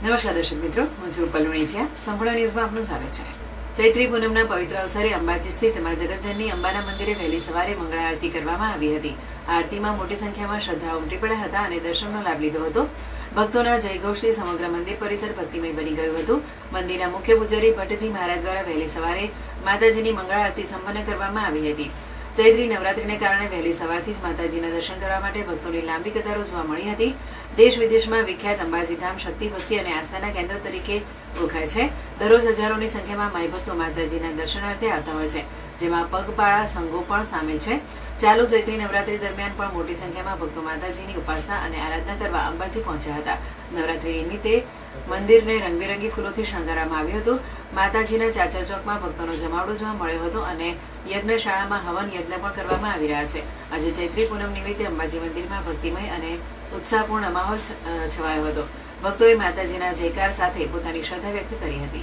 નમસ્કાર દર્શક મિત્રો, હું છું રૂપલ લુણીચિયા. સંપૂર્ણ ન્યૂઝમાં આપનું સ્વાગત છે. ચૈત્રી પૂનમના પવિત્ર અવસરે અંબાજી સ્થિત મા જગતજનની અંબાના મંદિરે વહેલી સવારે મંગળા આરતી કરવામાં આવી હતી. આ આરતીમાં મોટી સંખ્યામાં શ્રદ્ધાળુઓ ઉમટી પડ્યા હતા અને દર્શનનો લાભ લીધો હતો. ભક્તોના જયઘોષથી સમગ્ર મંદિર પરિસર ભક્તિમય બની ગયું હતું. મંદિરના મુખ્ય પૂજારી ભટ્ટજી મહારાજ દ્વારા વહેલી સવારે માતાજીની મંગળા આરતી સંપન્ન કરવામાં આવી હતી. ચૈત્રી નવરાત્રીને કારણે વહેલી સવારથી જ માતાજીના દર્શન કરવા માટે ભક્તોની લાંબી કતારો જોવા મળી હતી. દેશ વિદેશમાં વિખ્યાત અંબાજી ધામ શક્તિ ભક્તિ અને આસ્થાના કેન્દ્ર તરીકે ઓળખાય છે. દરરોજ હજારોની સંખ્યામાં માઈ ભક્તો માતાજીના દર્શનાર્થે આવતા હોય છે, જેમાં પગપાળા સંઘો પણ સામેલ છે. ચાલુ ચૈત્રી નવરાત્રી દરમિયાન પણ મોટી સંખ્યામાં ભક્તો માતાજીની ઉપાસના અને આરાધના કરવા અંબાજી પહોંચ્યા હતા. નવરાત્રી નિમિત્તે મંદિરને રંગબેરંગી ફૂલોથી શણગારવામાં આવ્યું હતું. માતાજીના ચાચર ચોકમાં ભક્તોનો જમાવડો જોવા મળ્યો હતો અને યજ્ઞશાળામાં હવન યજ્ઞ પણ કરવામાં આવી રહ્યા છે. આજે ચૈત્રી પૂનમ નિમિત્તે અંબાજી મંદિરમાં ભક્તિમય અને ઉત્સાહપૂર્ણ માહોલ છવાયો હતો. ભક્તોએ માતાજીના જયકાર સાથે પોતાની શ્રદ્ધા વ્યક્ત કરી હતી.